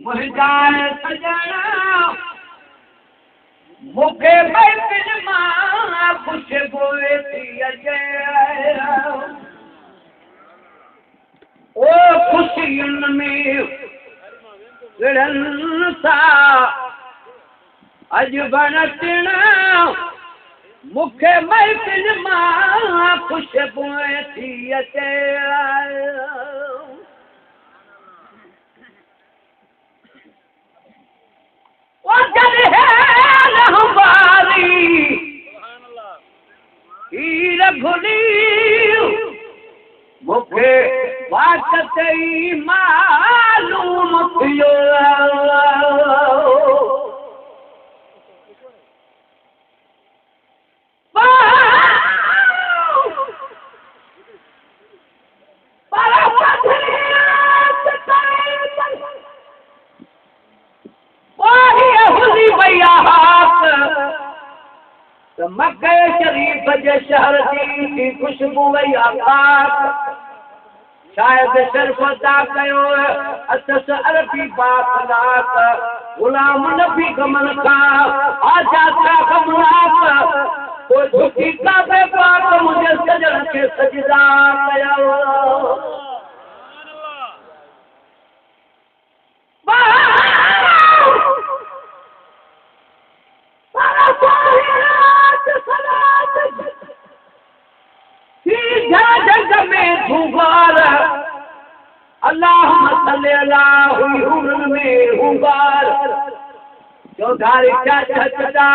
मुझा सजना मुखे बैठन मां खुशबू थी अचे ओ खुशियुनि में विढ़नि सा अॼु बण टिण मुखे बैठन मां खुशबू थी अचे मुखे वाक़त ई मालूम थियो मक्के शरीफ जे शहर जी खुशबू वई आकाश शायद सिर्फ अदा कयो अथस अरबी बातलात गुलाम नबी गमन खां आजाद था गमनात कोई दुखी काबे पाक मुझे सजन के सजदा कयो जग में हुबार अल्लाह में हुबार चौधारी छचदा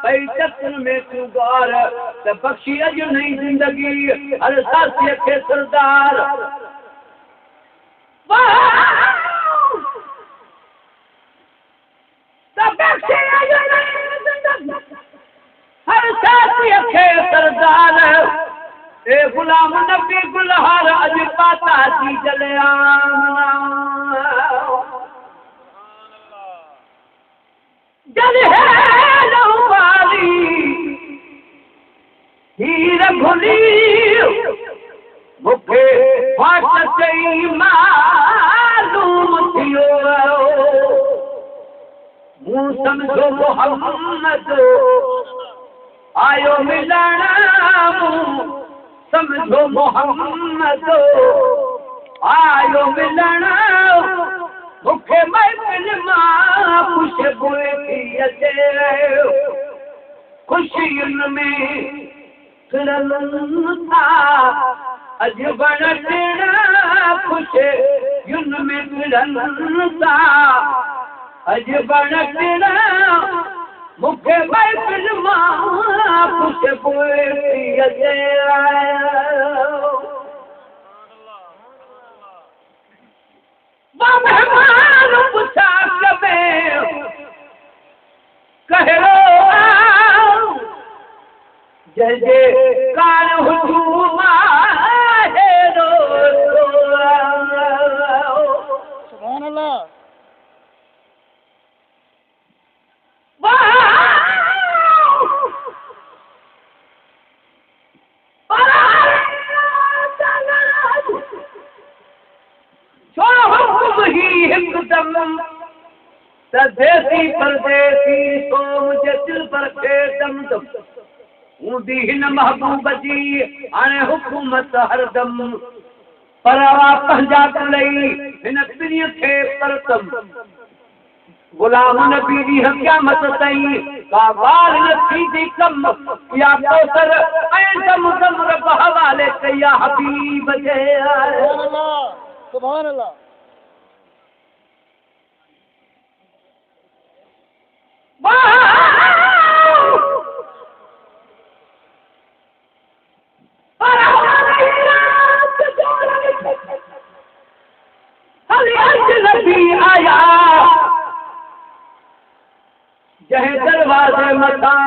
पई चक्र में तू गार त बख्शी अॼु नई जिंदगी हर साथीअ खे सरदार त बख्शी अॼु नई जिंदगी हर साथीअ खे सरदार ए गुलाम नबी गुलहार अज पाता जी जलिया जल है नवाली हीर भुली मुखे वाक़त ई मालूम थियो मूं समझो मोहम्मद आयो मिलण समझो मोहम्मद आयो मिलण मुखे महफिल मां खुशबू थी अचे खुशियुनि में फिरनि था अॼु बण टिण खुशियुनि में फिरनि था अॼु बण टिण मुखे महफिल मां खुशबू थी अचे मेहमान पुछा कबे कहिड़ो जय जय कार हुजूम हेरो सुभान अल्लाह देसी परदेसी सोम जे दिल पर खे दम दम हूंदी हिन महबूब जी हाणे हुकूमत हरदम परवा पंहिंजा लई हिन पिणीअ खे परतम गुलाम नबी जी क़यामत ताईं का वार न थींदी कम या कोसर ऐं दम दम रब हवाले कया हबीब जे सुभान अल्लाह आया जंहिं दरवाज़े मथां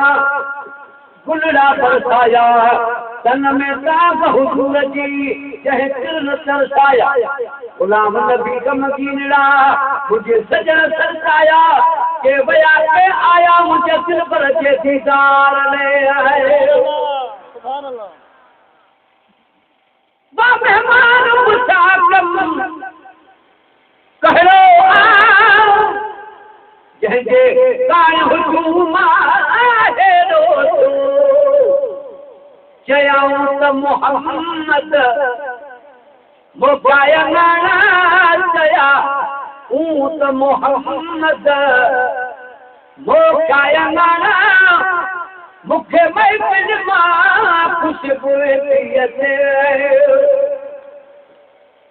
गुलड़ा बरसाया तन में दाग हुजूर जी जंहिं दिल तरसाया गुलाम नबी गमगीनड़ा मुझे सजन सरसाया के वया के आया मुझे दिल पर जे दीदार ले आए सुभान अल्लाह वा मेहमान मुसाकम कहलो जंहिंजे कान हुजूम आहे रोज़ो चयाऊं त मोहम्मद मोकाया नाना चया हूं त मोहम्मद मोकाया नाना मूंखे महफ़िल मां ख़ुशबू थी अचे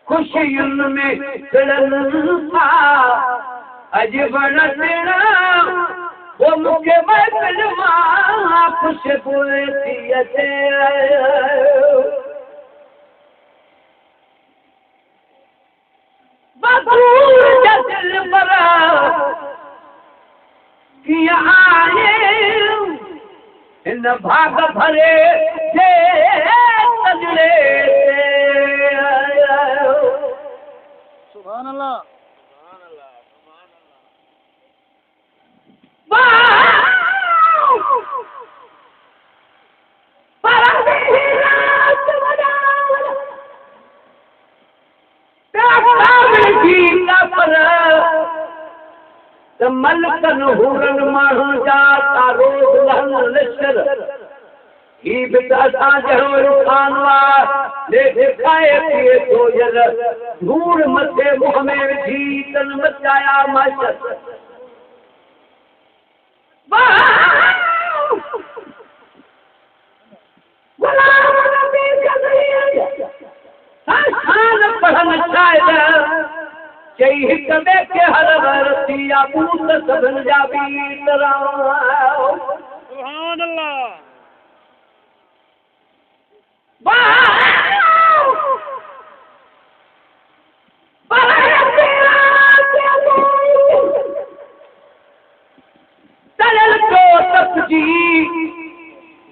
ख़ुशियुनि में खिलनि था अॼु वण टिण वो मूंखे महफ़िल मां ख़ुशबू थी अचे बबूर जा दिल पर कीअं आए हिन भाग भरे जे सजड़े सुभान अल्लाह मलकन हुरन माण्हू जा तारोग लहन लश्कर ही बि त असां जहिड़ो इंसान खाए पिए थो यल धूड़ मथे मुंहं में विझी तन मचाया माशर पढ़न शायद चई हिक ॿिए खे हर वरती आबूत सभिनि जा बि सुभान अल्लाह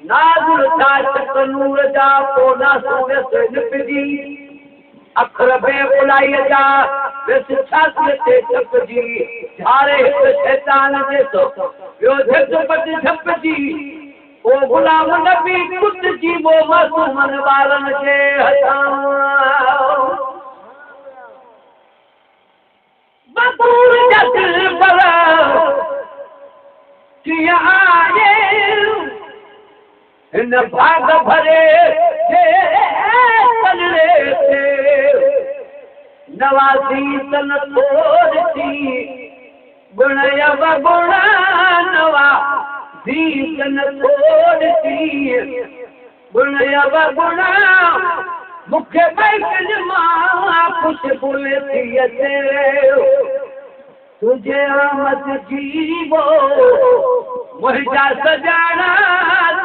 नाज़ुर था नूर जा पोना सूरत निपजी अखर बे बुलाईअ जा विस छातीअ ते छपजी झारे हिक शैतान जे तो ॿियो झटपट झपजी ओ गुलाम नबी कुटिजी वो मासूमन ॿारनि जे हथां बबूर जा दिल पर कीअं आए हिन भाग भरे जे सजड़े ते नवाज़ी तन थोड़ थी गुण गुण नवाज़ी तन थोड़ थी गुण गुण मूंखे महफ़िल मां ख़ुशबू थी अचे तुझे आमद जीवो मुंहिंजा सजाना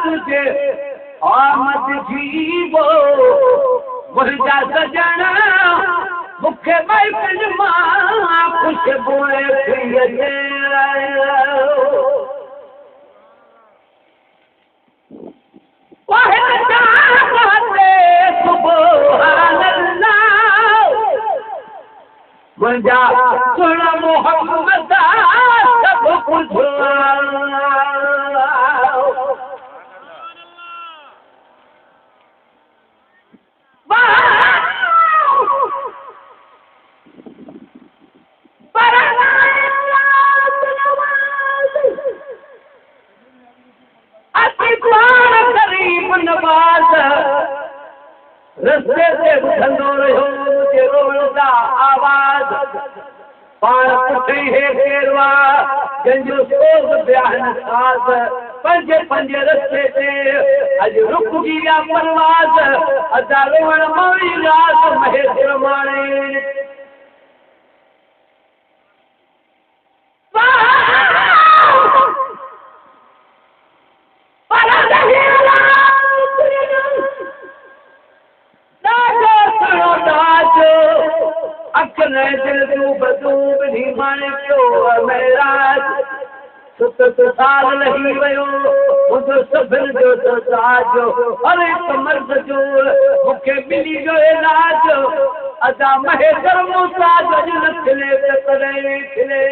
तुझे आमद जीवो मुंहिंजा सजाना मूंखे महफ़िल मां ख़ुशबू थी अचे मुंहिंजा सुण मोहम्मद सभु कुझु गरीब नवाज़ रस्ते ते ॿुधंदो रहियो मुंहिंजे रोअण जा आवाज़ पाण पुठियां हेठि जंहिंजो सोग बयान साज़ पंज पंज रस्ते ते अॼु रुकिजी विया परवाज़ अदा रोअण माणी रात महेश्वर माणे अखन दिल तू बदूब नी माने पियो मेराज सत साल लही वियो मुंहिंजो सभिनि जो साजो हर हिकु मर्द जो मूंखे मिली वियो इलाज अदा महेश्वर मूंसां गॾु न खिले त तॾहिं खिले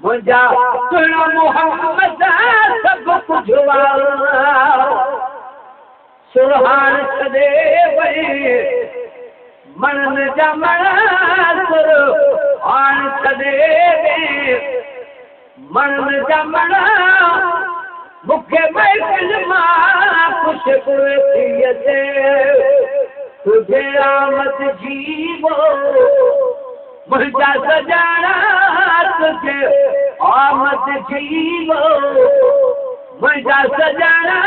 मुंहिंजा सुण मोहम्मद सभु कुझवा सुरहान छॾे वई मणन जा मण सुरहान छॾे मणन जा मण मूंखे महफ़िल मां ख़ुशबू थी अचे तुझे आमद जीवो मुंहिंजा सजाना तुझे आमद जीवो मुंहिंजा सजाना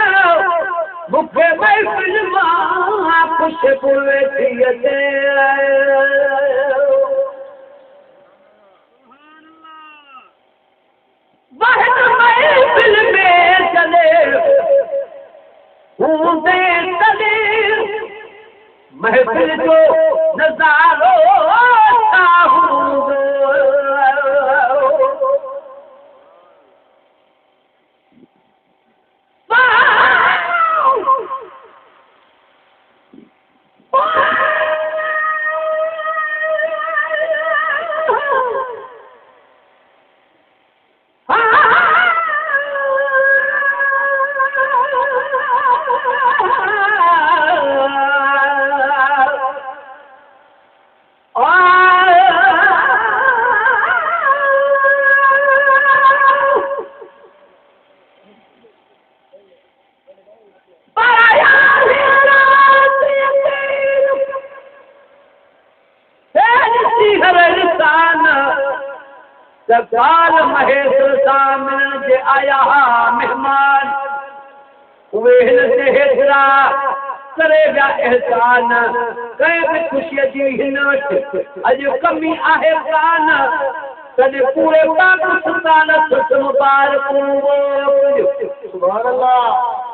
मूंखे महफ़िल मां ख़ुशबू थी अचे महफ़िल में चले हूंदे तॾे महफ़िल जो नज़ारो छा हूंदो काल महेश सामने जे आया मेहमान उहे हिन ते हेतिरा करे विया एहसान कंहिं बि ख़ुशीअ जी हिन वटि अॼु कमी आहे कान तॾहिं पूरे पाकिस्तान मुबारक सुभान अल्लाह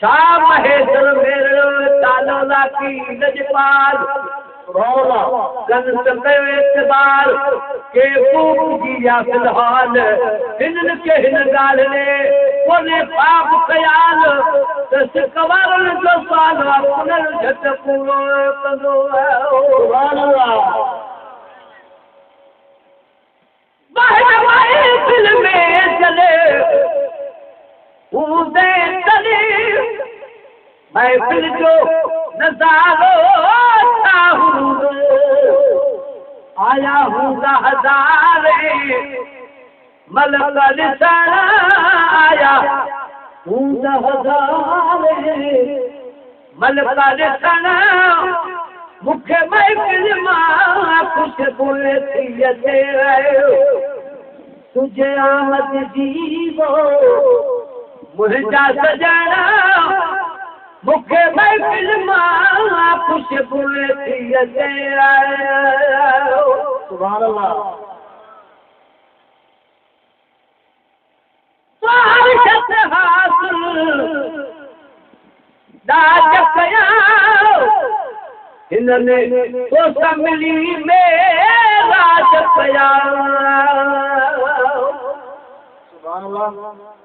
छा महेश्वर मेरो तालो लाकी लजपाल कन कयो एतबार के खूब जिया फिलहाल हिनन के हिन ॻाल्हि ने कोने पाप ख़याल दस कवारन जो साल पुनर झट पूरो कंदो सुभान अल्लाह महफ़िल में चले हूंदे तॾे महफ़िल जो नज़ारो छा हूंदो आया हूंदा हज़ारे मलक ॾिसण आया हूंदा हज़ारे मलक ॾिसण मूंखे महफ़िल मां ख़ुशबू थी अचे तुझे आमद जीवो मुंहिंजा सजाना मूंखे महफ़िल मां ख़ुशबू थी अचे सुभान अल्लाह स्वागत हासिल दाज कया हिनने सोच मिली मेरा कया सुभान अल्लाह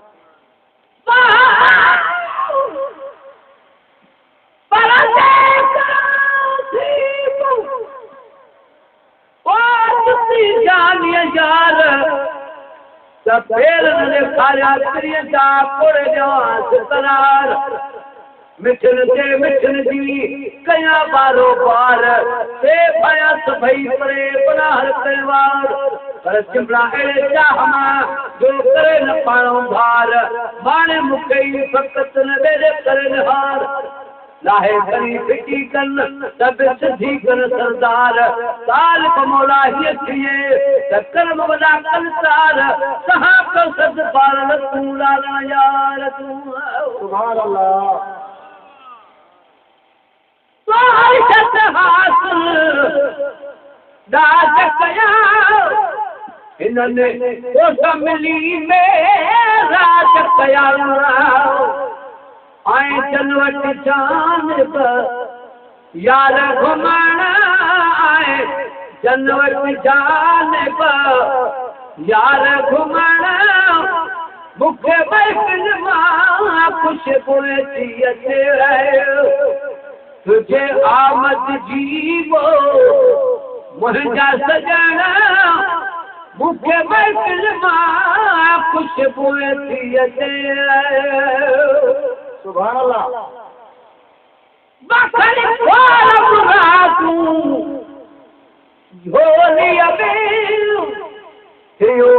मिठन ते मिठन जी कया बारो बार से भया सभई परे पनाह कयवार पर चिमड़ा अहिड़े चाह मां जो करे न पाणो भार माणे मूंखे फ़क़त न बेरे करे न हार लाहे खणी फिटी कन सब सिधी कन सरदार साल कमौला ही थिए त कर्म वॾा कंसार कहां को सद पार तू लाला यार तू सुभान अल्लाह स्वागत हासिल दाज कया हिनने सोच मिली में रात कयाल आए जनवट जानब यार घुमण आए जनवट जानब यार घुमण मूंखे बैठल मां खुशबू थी अचे तुझे आमद जीवो मुंहिंजा सजण मूंखे बैठल मां खुशबू थी अचे सुभान अल्लाह बखरी ख्वाब रातूं झोलीअ में थियो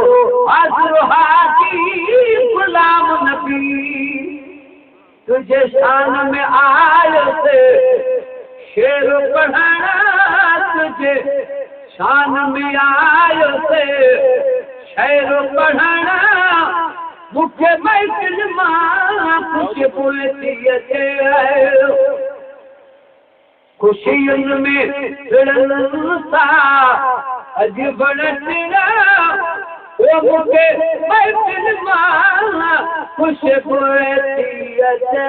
हाज़िर हाजी गुलाम नबी तुझे शान में आयो से शेर पढ़ण तुझे शान में आयो से शेर पढ़ण मूंखे बैठल मां खुशबू थी अचे खुशियुनि में तिड़नि सां अॼु बण तिड़ा ओ मूंखे बैठल मां खुशबू थी अचे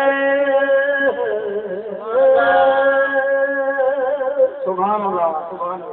सुभान अल्लाह सुभान